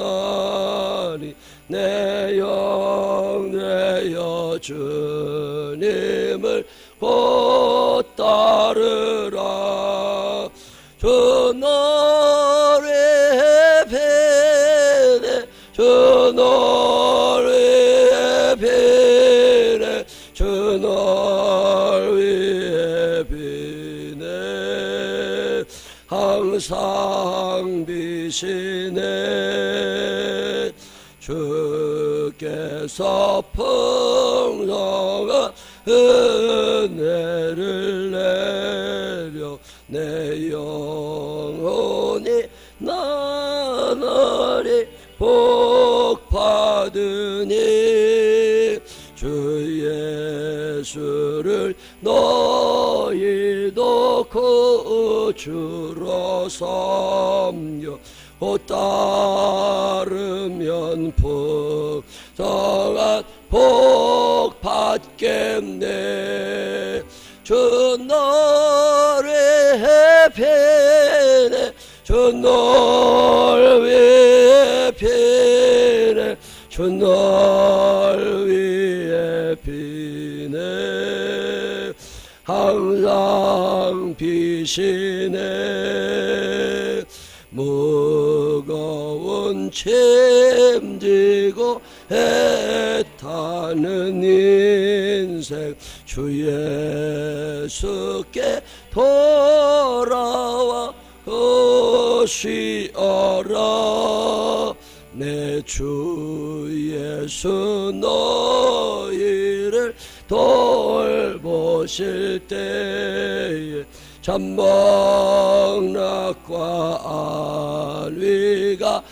베푸시나니 내 영 내여 주님을 곧 따르라. 주 너를 베네 주 너를 베네 주 널 위해 비네 항상 비시네 주께서 풍성한 은혜를 내려 내 영혼이 나날이 복받으니 주 예수를 너희도 구주로 섬겨 곧 따르면 풍성한 복 받겠네. 주 너를 베네 주 널 위해 비네 주 널 위해 비네 항상 비시네 무거운 짐 지고 애타는 인생 주 예수께 돌아와 쉬어라. 내 주 예수 너희를 돌보실 때에 잠복락과 안위가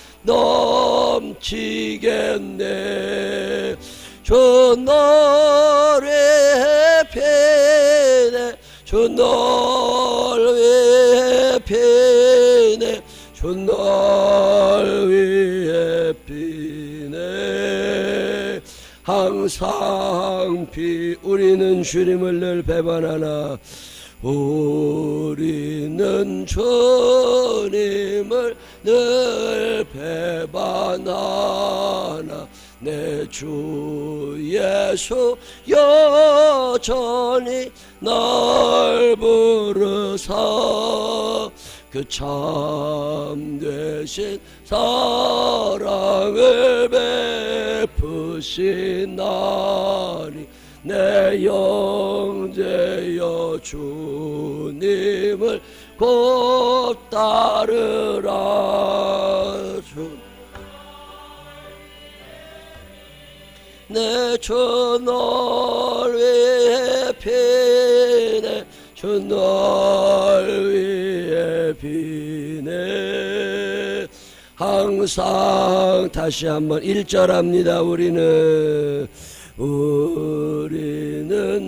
넘치겠네. 주 너를 베네 주 널 위해 비네 주 널 위해 비네 항상 우리는 주님을 늘 배반하나 우리는 주님을 늘 배반하나 내 주 예수 여전히 날 부르사 그 참되신 사랑을 베푸시나니 내 영제여 주님을 곧 따르라. 내 주 널 위해 비네 주 널 위해 비네 항상 다시 한번 1절 합니다. 우리는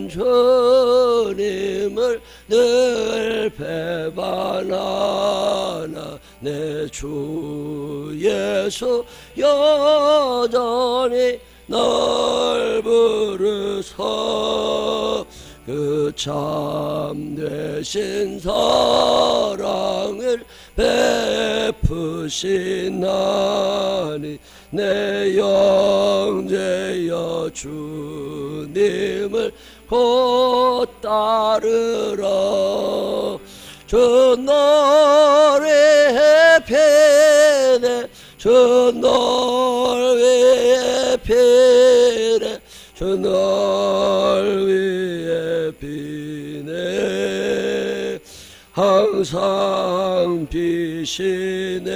주님을 늘 배반하나 내 주 예수 여전히 날 부르사 그 참되신 사랑을 베푸시나니 내 영제여 주님을 곧 따르라. 주 너를 베네 주 널 위해 비네 주 널 위해 비네 항상 비시네.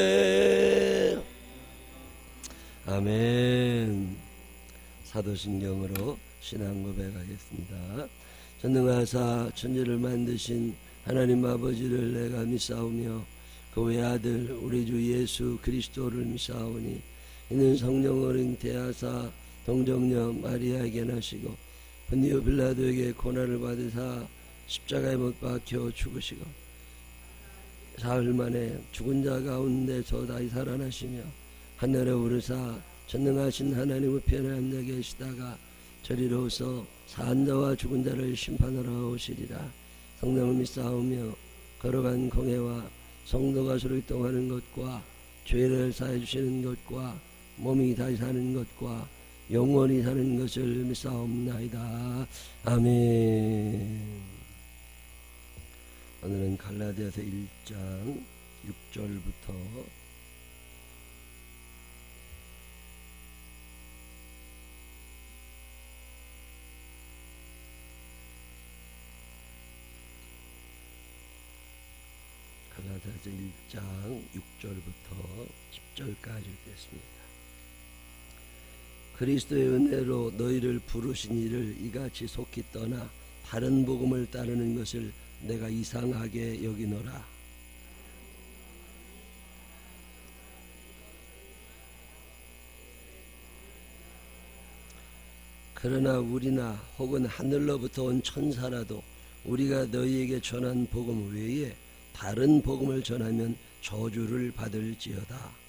아멘. 사도신경으로 신앙 고백하겠습니다. 전능하사 천지를 만드신 하나님 아버지를 내가 믿사오며 그 외아들 우리 주 예수 그리스도를 믿사오니 이는 성령 어린 태하사 동정녀 마리아에게 나시고 본디오 빌라도에게 고난을 받으사 십자가에 못 박혀 죽으시고 사흘 만에 죽은 자 가운데서 다시 살아나시며 하늘에 오르사 전능하신 하나님 우편에 앉아 계시다가 저리로서 산 자와 죽은 자를 심판하러 오시리라. 성령을 믿사오며 걸어간 공회와 성도가 수력동하는 것과 죄를 사해 주시는 것과 몸이 다시 사는 것과 영원히 사는 것을 믿사옵나이다. 아멘. 오늘은 갈라디아서 1장 6절부터 갈라디아서 1장 6절부터 10절까지 읽겠습니다. 그리스도의 은혜로 너희를 부르신 이를 이같이 속히 떠나 다른 복음을 따르는 것을 내가 이상하게 여기노라. 그러나 우리나 혹은 하늘로부터 온 천사라도 우리가 너희에게 전한 복음 외에 다른 복음을 전하면 저주를 받을지어다.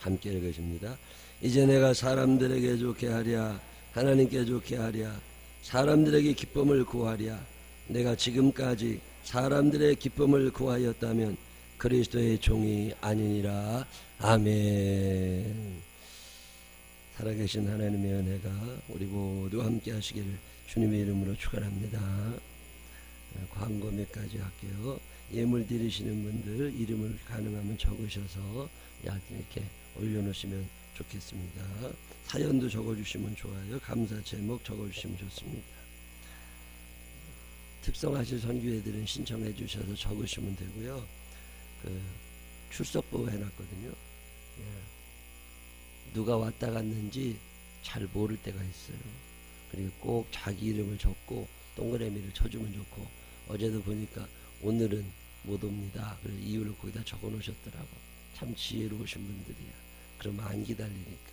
함께 읽으십니다. 이제 내가 사람들에게 좋게 하랴 하나님께 좋게 하랴 사람들에게 기쁨을 구하랴 내가 지금까지 사람들의 기쁨을 구하였다면 그리스도의 종이 아니니라. 아멘. 살아계신 하나님의 은혜가 우리 모두 함께 하시기를 주님의 이름으로 축원합니다. 광고 몇 가지 할게요. 예물 드리시는 분들 이름을 가능하면 적으셔서 이렇게 올려놓으시면 좋겠습니다. 사연도 적어주시면 좋아요. 감사 제목 적어주시면 좋습니다. 특성하실 선교회들은 신청해 주셔서 적으시면 되고요. 출석부 해놨거든요. 누가 왔다 갔는지 잘 모를 때가 있어요. 그리고 꼭 자기 이름을 적고 동그라미를 쳐주면 좋고, 어제도 보니까 오늘은 못 옵니다. 그래서 이유를 거기다 적어 놓으셨더라고. 참 지혜로우신 분들이야. 그러면 안 기다리니까.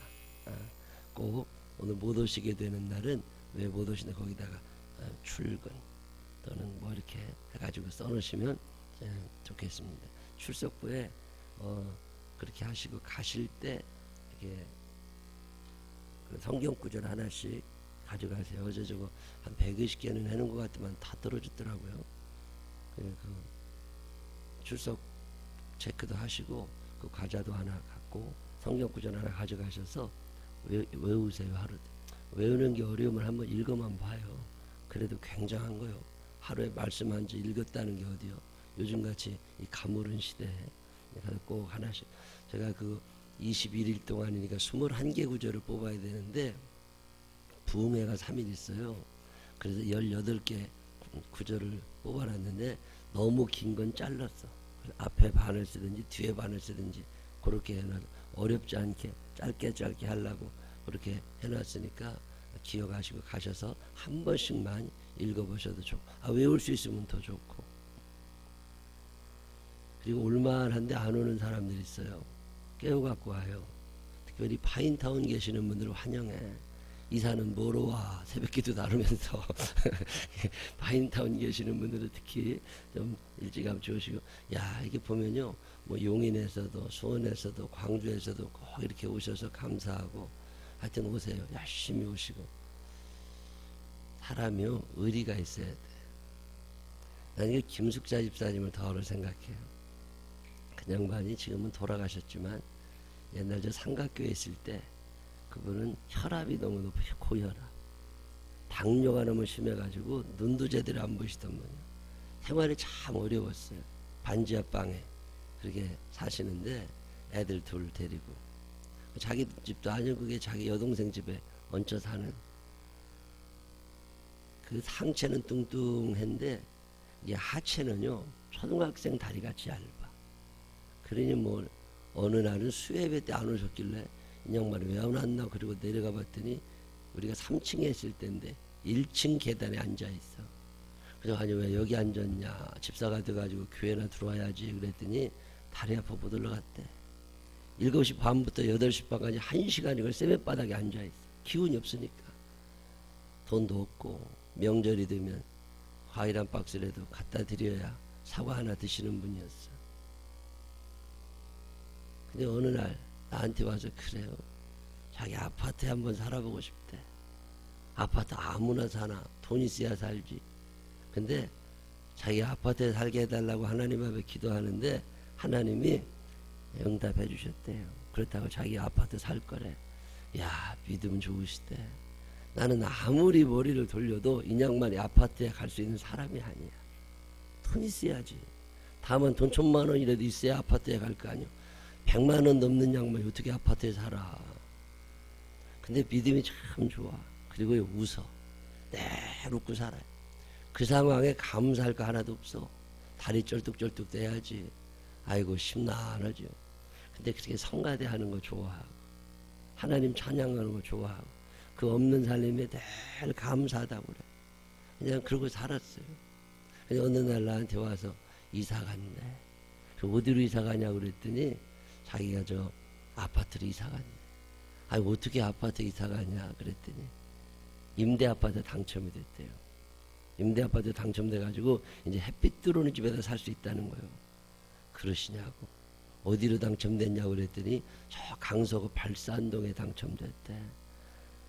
꼭 오늘 못 오시게 되는 날은 왜 못 오시나 거기다가 출근 또는 뭐 이렇게 해가지고 써놓으시면 좋겠습니다. 출석부에 그렇게 하시고 가실 때 이렇게 그 성경 구절 하나씩 가져가세요. 어제 저거 한 120개는 해놓은 것 같지만 다 떨어졌더라고요. 그 출석 체크도 하시고 그 과자도 하나 갖고 성경 구절 하나 가져가셔서 외우세요. 하루 외우는 게 어려우면 한번 읽어만 봐요. 그래도 굉장한 거요. 하루에 말씀 한 주 읽었다는 게 어디요. 요즘같이 이 가물은 시대에 꼭 하나씩. 제가 그 21일 동안이니까 21개 구절을 뽑아야 되는데 부흥회가 3일 있어요. 그래서 18개 구절을 뽑아놨는데 너무 긴 건 잘랐어. 앞에 반을 쓰든지 뒤에 반을 쓰든지 그렇게 해놔. 어렵지 않게 짧게 하려고 그렇게 해놨으니까 기억하시고 가셔서 한 번씩만 읽어보셔도 좋고, 외울 수 있으면 더 좋고. 그리고 올만한데 안 오는 사람들이 있어요. 깨워갖고 와요. 특별히 파인타운 계시는 분들을 환영해. 이사는 뭐로 와? 새벽기도 나누면서 파인타운 계시는 분들은 특히 좀 일찌감 좋으시고, 야, 이게 보면요, 뭐 용인에서도 수원에서도 광주에서도 꼭 이렇게 오셔서 감사하고, 하여튼 오세요. 열심히 오시고. 사람이요, 의리가 있어야 돼. 나는 김숙자 집사님을 더 생각해요. 그 양반이 지금은 돌아가셨지만 옛날 저 삼각교에 있을 때 그분은 혈압이 너무 높아요. 고혈압. 당뇨가 너무 심해가지고 눈도 제대로 안 보시던 분이에요. 생활이 참 어려웠어요. 반지 앞방에 그렇게 사시는데 애들 둘 데리고, 자기 집도 아니고 그게 자기 여동생 집에 얹혀 사는. 그 상체는 뚱뚱한데 이 하체는요 초등학생 다리같이 얇아. 그러니 뭐 어느 날은 수협회 때 안 오셨길래 이 양반이 왜 안 왔나 그리고 내려가 봤더니 우리가 3층에 있을 때인데 1층 계단에 앉아 있어. 그래서 아니 왜 여기 앉았냐, 집사가 돼가지고 교회나 들어와야지 그랬더니 다리 아파 못 올라갔대. 7시 반부터 8시 반까지 1시간 이걸 세면바닥에 앉아 있어. 기운이 없으니까. 돈도 없고 명절이 되면 과일 한 박스라도 갖다 드려야 사과 하나 드시는 분이었어. 근데 어느 날 나한테 와서 그래요. 자기 아파트에 한번 살아보고 싶대. 아파트 아무나 사나 돈 있어야 살지. 근데 자기 아파트에 살게 해달라고 하나님 앞에 기도하는데 하나님이 응답해 주셨대요. 그렇다고 자기 아파트 살 거래. 야, 믿음 좋으시대. 나는 아무리 머리를 돌려도 이 양반이 아파트에 갈 수 있는 사람이 아니야. 돈 있어야지. 다만 돈 1,000만 원이라도 있어야 아파트에 갈 거 아니야. 100만 원 넘는 양반이 어떻게 아파트에 살아. 근데 믿음이 참 좋아. 그리고 웃어. 늘 웃고 살아요. 그 상황에 감사할 거 하나도 없어. 다리 쩔뚝쩔뚝 떼야지. 아이고 심란하죠. 근데 그렇게 성가대 하는 거 좋아하고 하나님 찬양하는 거 좋아하고 그 없는 살림에 늘 감사하다고 그래. 그냥 그러고 살았어요. 어느 날 나한테 와서 이사 간대. 어디로 이사 가냐고 그랬더니 자기가 저 아파트로 이사 간대. 아니 어떻게 아파트 이사 가냐 그랬더니 임대 아파트 당첨이 됐대요. 임대 아파트 당첨돼가지고 이제 햇빛 들어오는 집에다 살 수 있다는 거예요. 그러시냐고. 어디로 당첨됐냐고 그랬더니 저 강서구 발산동에 당첨됐대.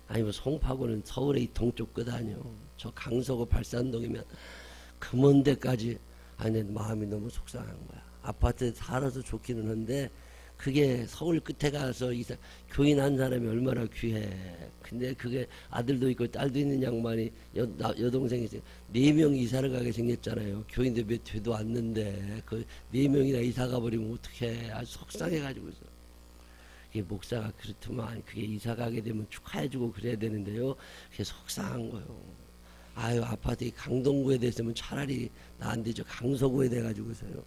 아니 뭐 송파구는 서울의 이 동쪽 끝 아니요. 저 강서구 발산동이면 그 먼 데까지. 아니 마음이 너무 속상한 거야. 아파트에 살아서 좋기는 한데 그게 서울 끝에 가서 교인 한 사람이 얼마나 귀해. 근데 그게 아들도 있고 딸도 있는 양반이 여동생이 4명이 이사를 가게 생겼잖아요. 교인들 몇 회도 왔는데 그 4명이나 이사 가버리면 어떡해. 아주 속상해가지고서. 그게 목사가 그렇더만 그게 이사 가게 되면 축하해주고 그래야 되는데요. 그게 속상한 거요. 아유 아파트 강동구에 됐으면 차라리 나한테 저 강서구에 돼가지고서요.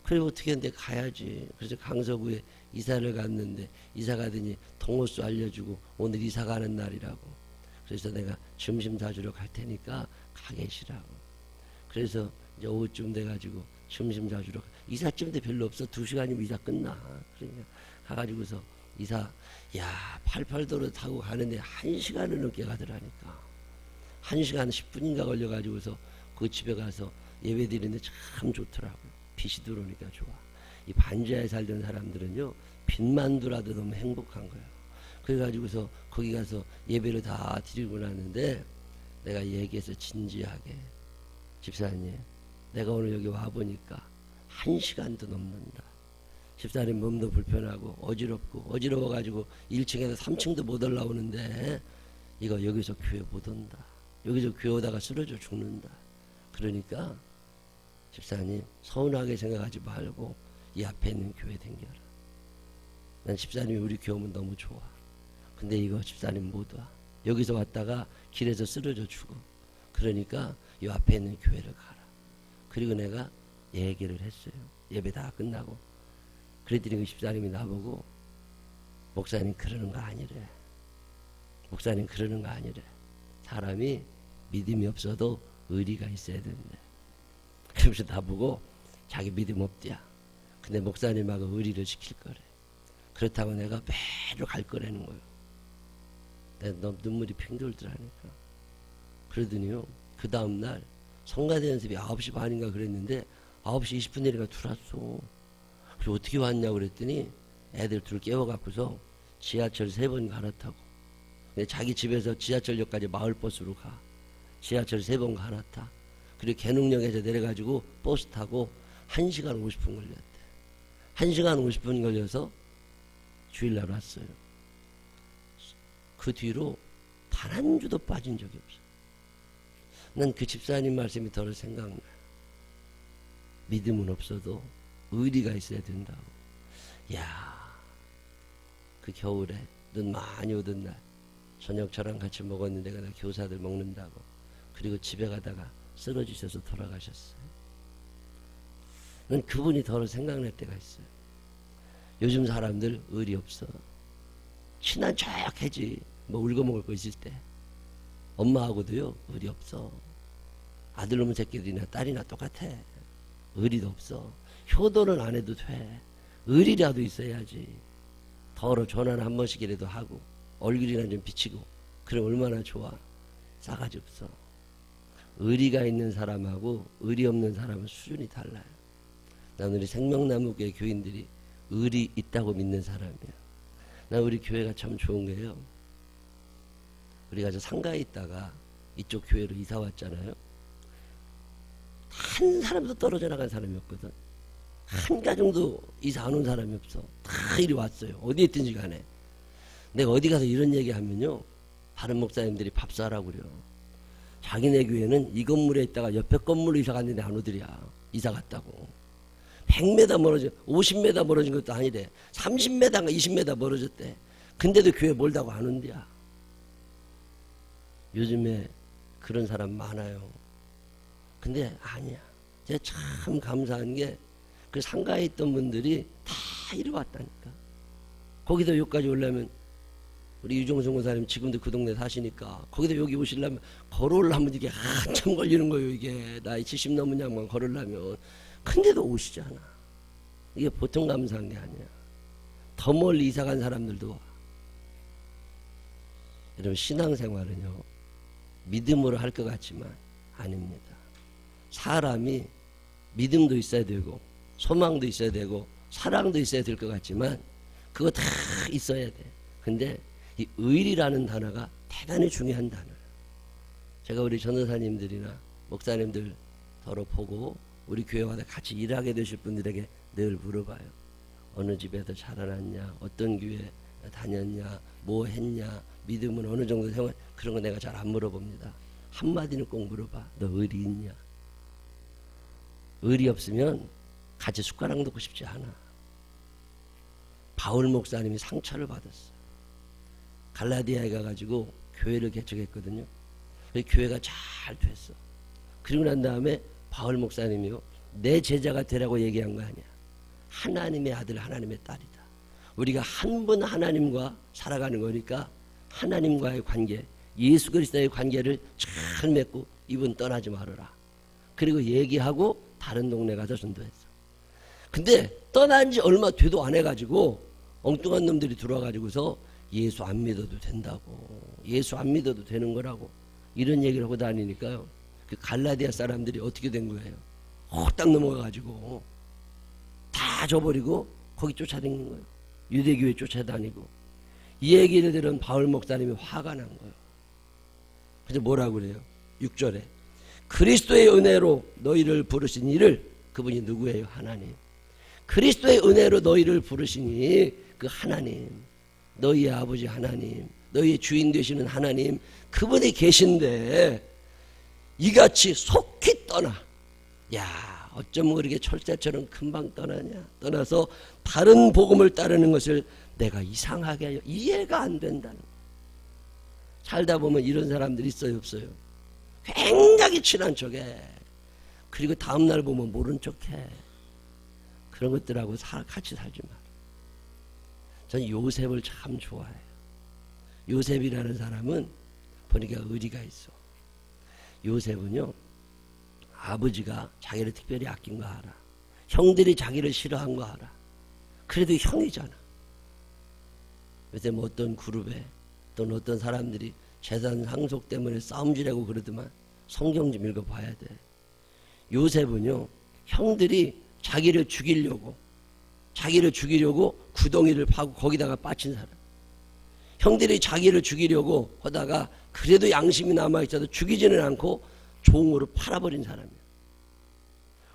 그래 어떻게 했는데 가야지. 그래서 강서구에 이사를 갔는데 이사 가더니 동호수 알려주고 오늘 이사 가는 날이라고. 그래서 내가 점심 사주러 갈 테니까 가 계시라고. 그래서 이제 오후쯤 돼가지고 점심 사주러 이삿짐도 별로 없어. 2시간이면 이사 끝나. 그러니까 가가지고서 이사 야 88도로 타고 가는데 1시간을 넘게 가더라니까. 1시간 10분인가 걸려가지고서 그 집에 가서 예배 드리는데 참 좋더라고요. 빛이 들어오니까 좋아. 이 반지하에 살던 사람들은요 빛만 두라도 너무 행복한 거예요. 그래가지고서 거기 가서 예배를 다 드리고 나는데 내가 얘기해서 진지하게 집사님 내가 오늘 여기 와보니까 1시간도 넘는다. 집사님 몸도 불편하고 어지러워가지고 1층에서 3층도 못 올라오는데 이거 여기서 교회 못 온다. 여기서 교회 오다가 쓰러져 죽는다. 그러니까 집사님 서운하게 생각하지 말고 이 앞에 있는 교회 댕겨라. 난 집사님이 우리 교회 오면 너무 좋아. 근데 이거 집사님 못 와. 여기서 왔다가 길에서 쓰러져 죽어. 그러니까 이 앞에 있는 교회를 가라. 그리고 내가 얘기를 했어요. 예배 다 끝나고. 그랬더니 그 집사님이 나보고 목사님 그러는 거 아니래. 목사님 그러는 거 아니래. 사람이 믿음이 없어도 의리가 있어야 된대. 그러면서 나보고 자기 믿음 없대야. 근데 목사님하고 의리를 지킬 거래. 그렇다고 내가 매일 갈 거라는 거예요. 내가 너무 눈물이 핑 돌더라니까. 그러더니요. 그 다음날 성가대 연습이 9시 반인가 그랬는데 9시 20분이니까 들어왔어. 그래서 어떻게 왔냐고 그랬더니 애들 둘 깨워갖고서 지하철 3번 갈아타고. 근데 자기 집에서 지하철역까지 마을버스로 가. 지하철 3번 갈아타. 그리고 개능역에서 내려가지고 버스 타고 1시간 50분 걸렸대. 1시간 50분 걸려서 주일날 왔어요. 그 뒤로 단 한 주도 빠진 적이 없어. 난 그 집사님 말씀이 더 생각나. 믿음은 없어도 의리가 있어야 된다고. 야, 그 겨울에 눈 많이 오던 날 저녁 저랑 같이 먹었는데 그날 교사들 먹는다고. 그리고 집에 가다가 쓰러지셔서 돌아가셨어요. 난 그분이 더 생각날 때가 있어요. 요즘 사람들 의리 없어. 친한 척 해지. 뭐 울고 먹을 거 있을 때. 엄마하고도요 의리 없어. 아들놈 새끼들이나 딸이나 똑같아. 의리도 없어. 효도는 안 해도 돼. 의리라도 있어야지. 더러 전화는 한 번씩이라도 하고 얼굴이나 좀 비치고. 그럼 얼마나 좋아. 싸가지 없어. 의리가 있는 사람하고 의리 없는 사람은 수준이 달라요. 난 우리 생명나무교회 교인들이 의리 있다고 믿는 사람이야. 나 우리 교회가 참 좋은 게요. 우리가 저 상가에 있다가 이쪽 교회로 이사 왔잖아요. 한 사람도 떨어져 나간 사람이 없거든. 한 가정도 이사 안 온 사람이 없어. 다 이리 왔어요. 어디에 있든지 간에. 내가 어디 가서 이런 얘기 하면요, 다른 목사님들이 밥 사라고 그래요. 자기네 교회는 이 건물에 있다가 옆에 건물로 이사 갔는데 안 오더랴. 이사 갔다고. 100m 멀어진, 50m 멀어진 것도 아니래. 30m인가 20m 멀어졌대. 근데도 교회 멀다고 안 온대야. 요즘에 그런 사람 많아요. 근데 아니야. 제가 참 감사한 게 그 상가에 있던 분들이 다 이리 왔다니까. 거기서 여기까지 오려면 우리 유종성 권사님 지금도 그 동네 사시니까 거기서 여기 오시려면 걸어오려면 이게 한참 걸리는 거예요. 이게 나이 70 넘은 양만 걸으려면. 근데도 오시잖아. 이게 보통 감사한 게 아니야. 더 멀리 이사간 사람들도 와. 여러분, 신앙생활은요, 믿음으로 할 것 같지만 아닙니다. 사람이 믿음도 있어야 되고 소망도 있어야 되고 사랑도 있어야 될 것 같지만 그거 다 있어야 돼. 근데 이 의리라는 단어가 대단히 중요한 단어예요. 제가 우리 전도사님들이나 목사님들 더러 보고 우리 교회 와서 같이 일하게 되실 분들에게 늘 물어봐요. 어느 집에서 자라났냐, 어떤 교회 다녔냐, 뭐 했냐, 믿음은 어느 정도 생활, 그런 거 내가 잘 안 물어봅니다. 한마디는 꼭 물어봐. 너 의리 있냐? 의리 없으면 같이 숟가락 놓고 싶지 않아. 바울 목사님이 상처를 받았어요. 갈라디아에 가가지고 교회를 개척했거든요. 교회가 잘 됐어. 그리고 난 다음에 바울 목사님이요, 내 제자가 되라고 얘기한 거 아니야. 하나님의 아들, 하나님의 딸이다. 우리가 한 분 하나님과 살아가는 거니까 하나님과의 관계, 예수 그리스도의 관계를 잘 맺고 이분 떠나지 말아라. 그리고 얘기하고 다른 동네 가서 전도했어. 근데 떠난 지 얼마 되도 안 해가지고 엉뚱한 놈들이 들어와가지고서 예수 안 믿어도 된다고, 예수 안 믿어도 되는 거라고 이런 얘기를 하고 다니니까요, 그 갈라디아 사람들이 어떻게 된 거예요? 홀딱 넘어가가지고 다 줘버리고 거기 쫓아다니는 거예요. 유대교회 쫓아다니고. 이 얘기를 들은 바울 목사님이 화가 난 거예요. 그래서 뭐라고 그래요? 6절에 그리스도의 은혜로 너희를 부르신 이를, 그분이 누구예요? 하나님. 그리스도의 은혜로 너희를 부르시니 그 하나님, 너희의 아버지 하나님, 너희의 주인 되시는 하나님, 그분이 계신데 이같이 속히 떠나. 야, 어쩜 그렇게 철새처럼 금방 떠나냐. 떠나서 다른 복음을 따르는 것을 내가 이상하게 하여 이해가 안 된다는 거야. 살다 보면 이런 사람들이 있어요, 없어요? 굉장히 친한 척해. 그리고 다음날 보면 모른 척해. 그런 것들하고 같이 살지 마. 전 요셉을 참 좋아해요. 요셉이라는 사람은 보니까 의리가 있어. 요셉은요, 아버지가 자기를 특별히 아낀 거 알아. 형들이 자기를 싫어한 거 알아. 그래도 형이잖아. 요새 뭐 어떤 그룹에 또는 어떤 사람들이 재산 상속 때문에 싸움질하고 그러더만 성경 좀 읽어봐야 돼. 요셉은요, 형들이 자기를 죽이려고 구덩이를 파고 거기다가 빠친 사람. 형들이 자기를 죽이려고 하다가 그래도 양심이 남아있어도 죽이지는 않고 종으로 팔아버린 사람이야.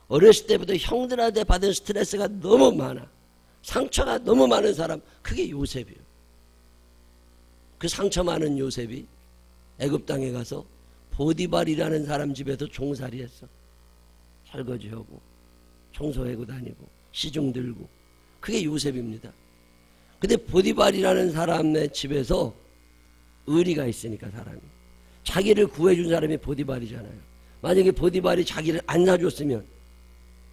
어렸을 때부터 형들한테 받은 스트레스가 너무 많아. 상처가 너무 많은 사람, 그게 요셉이에요. 그 상처 많은 요셉이 애굽 땅에 가서 보디발이라는 사람 집에서 종살이 했어. 설거지하고 청소하고 다니고 시중 들고, 그게 요셉입니다. 근데 보디발이라는 사람의 집에서 의리가 있으니까, 사람이 자기를 구해준 사람이 보디발이잖아요. 만약에 보디발이 자기를 안 사줬으면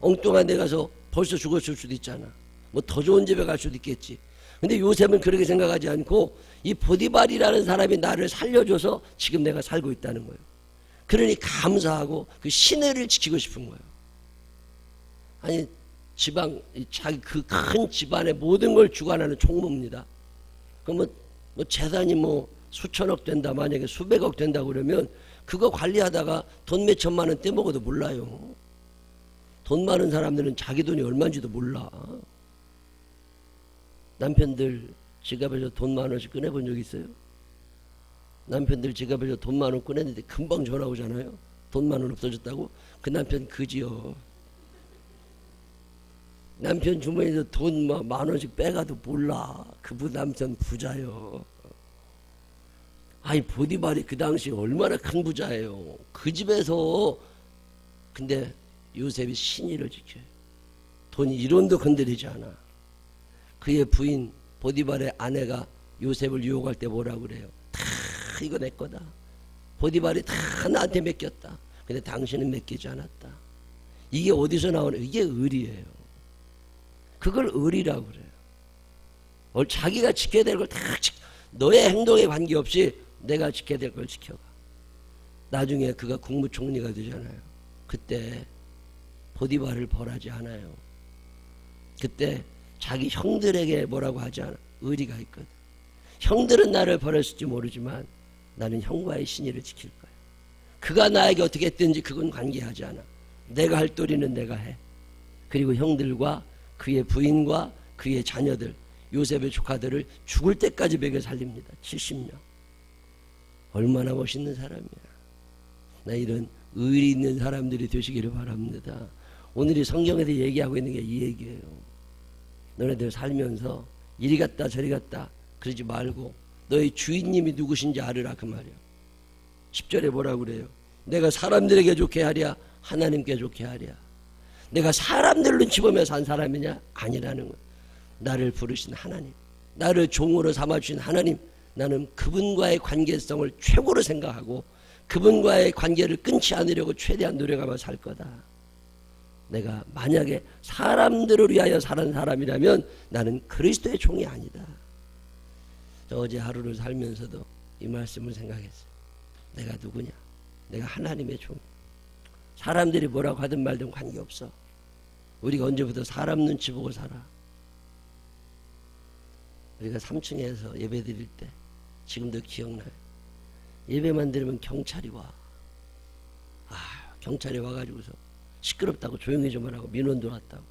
엉뚱한 데 가서 벌써 죽었을 수도 있잖아. 뭐 더 좋은 집에 갈 수도 있겠지. 근데 요셉은 그렇게 생각하지 않고 이 보디발이라는 사람이 나를 살려줘서 지금 내가 살고 있다는 거예요. 그러니 감사하고 그 신의를 지키고 싶은 거예요. 아니, 지방, 자기 그 큰 집안의 모든 걸 주관하는 총무입니다. 그러면 뭐 재산이 뭐 수천억 된다, 만약에 수백억 된다 그러면 그거 관리하다가 돈 몇 천만 원 떼먹어도 몰라요. 돈 많은 사람들은 자기 돈이 얼마인지도 몰라. 남편들 지갑에서 돈 10,000원씩 꺼내본 적 있어요? 남편들 지갑에서 돈 10,000원 꺼냈는데 금방 전화 오잖아요. 돈 10,000원 없어졌다고? 그 남편 그지요. 남편 주머니에서 돈 10,000원씩 빼가도 몰라. 그분 남편 부자요. 아니 보디발이 그 당시 얼마나 큰 부자예요. 그 집에서. 근데 요셉이 신의를 지켜요. 돈 1원도 건드리지 않아. 그의 부인 보디발의 아내가 요셉을 유혹할 때 뭐라고 그래요? 다 이거 내 거다. 보디발이 다 나한테 맡겼다. 근데 당신은 맡기지 않았다. 이게 어디서 나오는? 이게 의리예요. 그걸 의리라고 그래요. 자기가 지켜야 될 걸 다 너의 행동에 관계없이 내가 지켜야 될 걸 지켜가. 나중에 그가 국무총리가 되잖아요. 그때 보디발을 벌하지 않아요. 그때 자기 형들에게 뭐라고 하지 않아. 의리가 있거든. 형들은 나를 벌했을지 모르지만 나는 형과의 신의를 지킬 거야. 그가 나에게 어떻게 했든지 그건 관계하지 않아. 내가 할 도리는 내가 해. 그리고 형들과 그의 부인과 그의 자녀들, 요셉의 조카들을 죽을 때까지 먹여 살립니다. 70년. 얼마나 멋있는 사람이야. 나 이런 의리 있는 사람들이 되시기를 바랍니다. 오늘이 성경에서 얘기하고 있는 게 이 얘기예요. 너네들 살면서 이리 갔다 저리 갔다 그러지 말고 너의 주인님이 누구신지 알으라 그 말이야. 10절에 뭐라고 그래요? 내가 사람들에게 좋게 하랴 하나님께 좋게 하랴. 내가 사람들 눈치 보며 산 사람이냐? 아니라는 거야. 나를 부르신 하나님, 나를 종으로 삼아주신 하나님, 나는 그분과의 관계성을 최고로 생각하고 그분과의 관계를 끊지 않으려고 최대한 노력하며 살 거다. 내가 만약에 사람들을 위하여 사는 사람이라면 나는 그리스도의 종이 아니다. 저 어제 하루를 살면서도 이 말씀을 생각했어요. 내가 누구냐? 내가 하나님의 종. 사람들이 뭐라고 하든 말든 관계없어. 우리가 언제부터 사람 눈치 보고 살아. 우리가 3층에서 예배 드릴 때 지금도 기억나요. 예배만 드리면 경찰이 와. 경찰이 와가지고서 시끄럽다고 조용히 좀 하라고 민원 들어왔다고.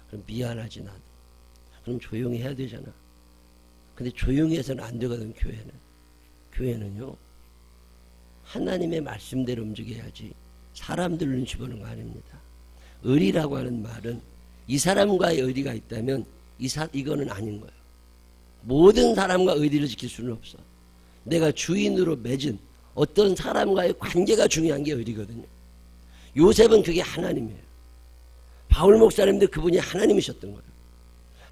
그럼 미안하지 나도. 그럼 조용히 해야 되잖아. 근데 조용히 해서는 안 되거든. 교회는요 하나님의 말씀대로 움직여야지 사람들 눈치 보는 거 아닙니다. 의리라고 하는 말은 이 사람과의 의리가 있다면 이거는 아닌 거예요. 모든 사람과 의리를 지킬 수는 없어. 내가 주인으로 맺은 어떤 사람과의 관계가 중요한 게 의리거든요. 요셉은 그게 하나님이에요. 바울 목사님도 그분이 하나님이셨던 거예요.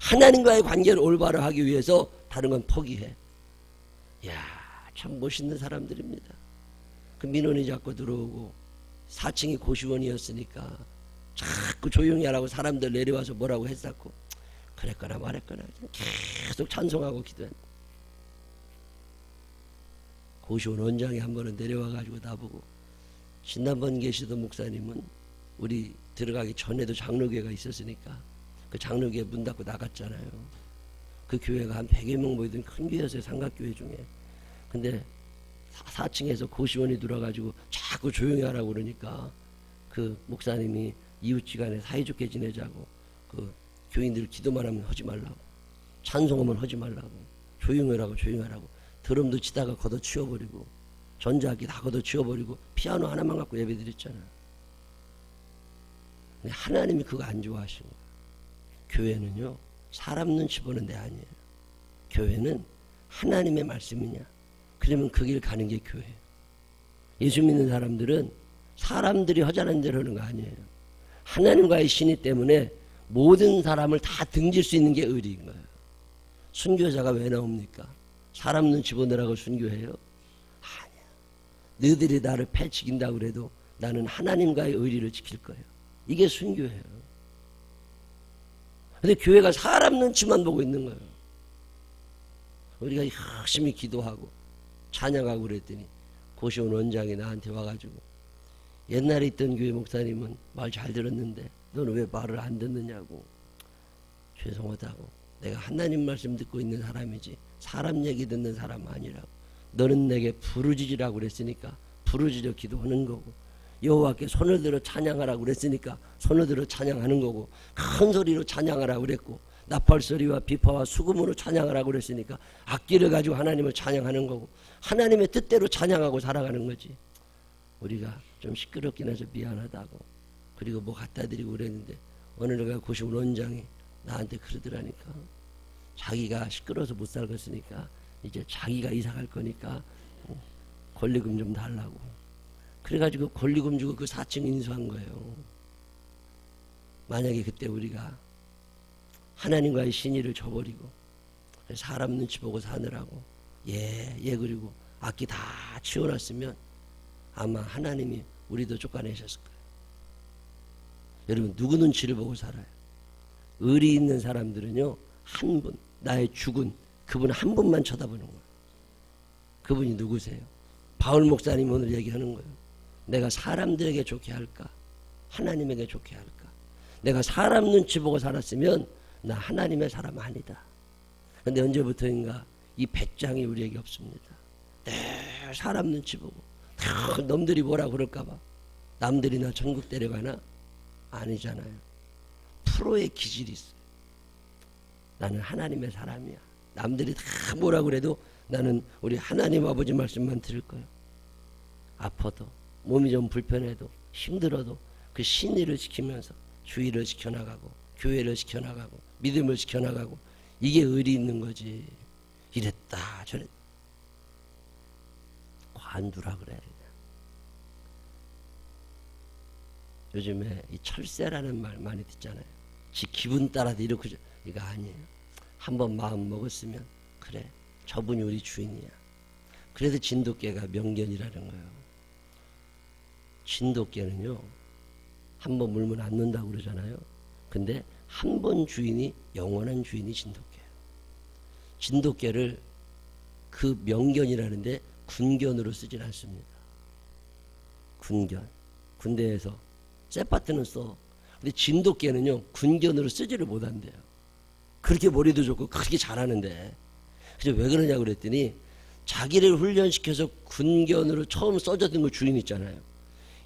하나님과의 관계를 올바로 하기 위해서 다른 건 포기해. 이야, 참 멋있는 사람들입니다. 그 민원이 자꾸 들어오고 4층이 고시원이었으니까 자꾸 조용히 하라고 사람들 내려와서 뭐라고 했었고 그랬거나 말했거나 계속 찬송하고 기도했. 고시원 원장이 한 번은 내려와가지고 나보고 지난번 계시던 목사님은 우리 들어가기 전에도 장로교회가 있었으니까 그 장로교회 문 닫고 나갔잖아요. 그 교회가 한 100여 명 모이던 큰 교회였어요. 삼각교회 중에. 근데 4층에서 고시원이 들어가지고 자꾸 조용히 하라고 그러니까 그 목사님이 이웃지간에 사이좋게 지내자고 그 교인들 기도만 하면 하지 말라고 찬송하면 하지 말라고 조용하라고 드럼도 치다가 걷어치워버리고 전자악기 다 걷어치워버리고 피아노 하나만 갖고 예배드렸잖아요. 근데 하나님이 그거 안 좋아하시는 거예요. 교회는요 사람 눈치 보는 데 아니에요. 교회는 하나님의 말씀이냐 그러면 그 길 가는 게 교회예요. 예수 믿는 사람들은 사람들이 하자는 대로 하는 거 아니에요. 하나님과의 신의 때문에 모든 사람을 다 등질 수 있는 게 의리인 거예요. 순교자가 왜 나옵니까? 사람 눈치 보느라고 순교해요? 아니야. 너희들이 나를 패치긴다고 그래도 나는 하나님과의 의리를 지킬 거예요. 이게 순교예요. 근데 교회가 사람 눈치만 보고 있는 거예요. 우리가 열심히 기도하고 찬양하고 그랬더니 고시원 원장이 나한테 와가지고 옛날에 있던 교회 목사님은 말 잘 들었는데 너는 왜 말을 안 듣느냐고. 죄송하다고. 내가 하나님 말씀 듣고 있는 사람이지 사람 얘기 듣는 사람 아니라고. 너는 내게 부르짖으라고 그랬으니까 부르짖어 기도하는 거고 여호와께 손을 들어 찬양하라고 그랬으니까 손을 들어 찬양하는 거고 큰 소리로 찬양하라고 그랬고 나팔소리와 비파와 수금으로 찬양하라고 그랬으니까 악기를 가지고 하나님을 찬양하는 거고 하나님의 뜻대로 찬양하고 살아가는 거지. 우리가 좀 시끄럽긴 해서 미안하다고 그리고 뭐 갖다 드리고 그랬는데 어느 날가 고시 원장이 나한테 그러더라니까. 자기가 시끄러워서 못 살겠으니까 이제 자기가 이사 갈 거니까 권리금 좀 달라고. 그래가지고 권리금 주고 그 4층 인수한 거예요. 만약에 그때 우리가 하나님과의 신의를 저버리고 사람 눈치 보고 사느라고 그리고 악기 다 치워놨으면 아마 하나님이 우리도 쫓아내셨을 거예요. 여러분 누구 눈치를 보고 살아요? 의리 있는 사람들은요 한 분, 나의 죽은 그분 한 분만 쳐다보는 거예요. 그분이 누구세요? 바울 목사님 오늘 얘기하는 거예요. 내가 사람들에게 좋게 할까? 하나님에게 좋게 할까? 내가 사람 눈치 보고 살았으면 나 하나님의 사람 아니다. 근데 언제부터인가 이 배짱이 우리에게 없습니다. 늘 사람 눈치 보고 놈들이 뭐라 그럴까봐 남들이 나 천국 데려가나? 아니잖아요. 프로의 기질이 있어요. 나는 하나님의 사람이야. 남들이 다 뭐라 그래도 나는 우리 하나님 아버지 말씀만 들을 거예요. 아파도 몸이 좀 불편해도 힘들어도 그 신의를 지키면서 주의를 지켜나가고 교회를 지켜나가고 믿음을 지켜나가고 이게 의리 있는 거지. 이랬다 저랬다 관두라 그래. 요즘에 이 철새라는 말 많이 듣잖아요. 지 기분 따라서 이렇게 이거 아니에요. 한번 마음 먹었으면 그래 저분이 우리 주인이야. 그래서 진돗개가 명견이라는 거예요. 진돗개는요 한번 물면 안 논다고 그러잖아요. 근데 한 번 주인이 영원한 주인이 진돗개예요. 진돗개를 그 명견이라는데 군견으로 쓰진 않습니다. 군견 군대에서 세파트는 써. 근데 진돗개는요 군견으로 쓰지를 못한대요. 그렇게 머리도 좋고 그렇게 잘하는데. 그래서 왜 그러냐고 그랬더니 자기를 훈련시켜서 군견으로 처음 써줬던 그 주인 있잖아요.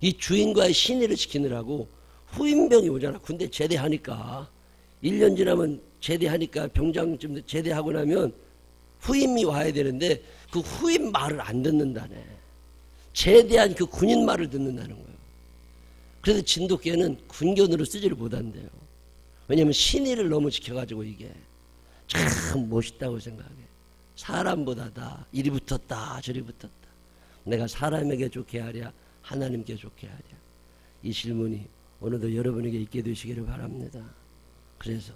이 주인과의 신의를 지키느라고 후임병이 오잖아. 군대 제대하니까 1년 지나면 제대하니까 병장쯤 제대하고 나면 후임이 와야 되는데 그 후임 말을 안 듣는다네. 제대한 그 군인 말을 듣는다는 거예요. 그래서 진돗개는 군견으로 쓰지를 못한대요. 왜냐하면 신의를 너무 지켜가지고 이게 참 멋있다고 생각해. 사람보다 다 이리 붙었다 저리 붙었다. 내가 사람에게 좋게 하랴 하나님께 좋게 하랴. 이 질문이 오늘도 여러분에게 있게 되시기를 바랍니다. 그래서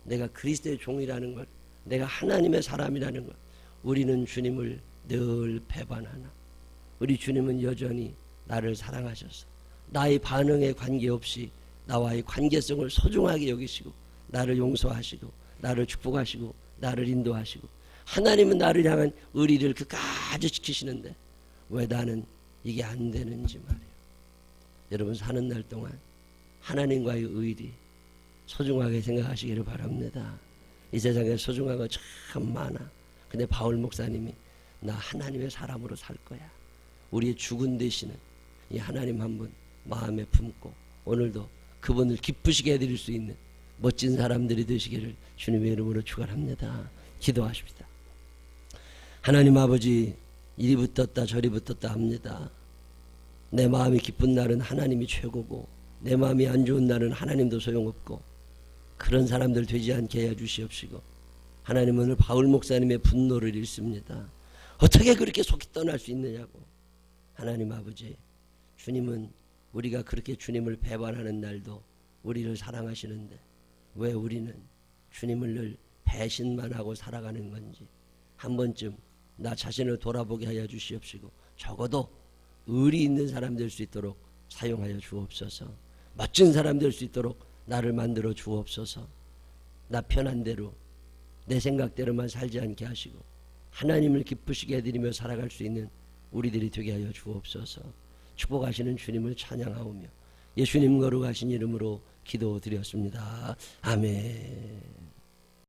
내가 그리스도의 종이라는 걸, 내가 하나님의 사람이라는 걸, 우리는 주님을 늘 배반하나? 우리 주님은 여전히 나를 사랑하셔서 나의 반응에 관계없이 나와의 관계성을 소중하게 여기시고 나를 용서하시고 나를 축복하시고 나를 인도하시고 하나님은 나를 향한 의리를 끝까지 지키시는데 왜 나는 이게 안 되는지 말이에요. 여러분 사는 날 동안 하나님과의 의리 소중하게 생각하시기를 바랍니다. 이 세상에 소중한 거 참 많아. 근데 바울 목사님이 나 하나님의 사람으로 살 거야. 우리의 죽은 되시는 이 하나님 한 분 마음에 품고 오늘도 그분을 기쁘시게 해드릴 수 있는 멋진 사람들이 되시기를 주님의 이름으로 축원합니다. 기도하십시다. 하나님 아버지 이리 붙었다 저리 붙었다 합니다. 내 마음이 기쁜 날은 하나님이 최고고 내 마음이 안 좋은 날은 하나님도 소용없고 그런 사람들 되지 않게 해 주시옵시고 하나님 오늘 바울 목사님의 분노를 읽습니다. 어떻게 그렇게 속이 떠날 수 있느냐고. 하나님 아버지 주님은 우리가 그렇게 주님을 배반하는 날도 우리를 사랑하시는데 왜 우리는 주님을 늘 배신만 하고 살아가는 건지 한 번쯤 나 자신을 돌아보게 하여 주시옵시고 적어도 의리 있는 사람 될 수 있도록 사용하여 주옵소서. 멋진 사람 될 수 있도록 나를 만들어 주옵소서. 나 편한 대로 내 생각대로만 살지 않게 하시고 하나님을 기쁘시게 해드리며 살아갈 수 있는 우리들이 되게 하여 주옵소서. 축복하시는 주님을 찬양하오며 예수님 거룩하신 이름으로 기도드렸습니다. 아멘.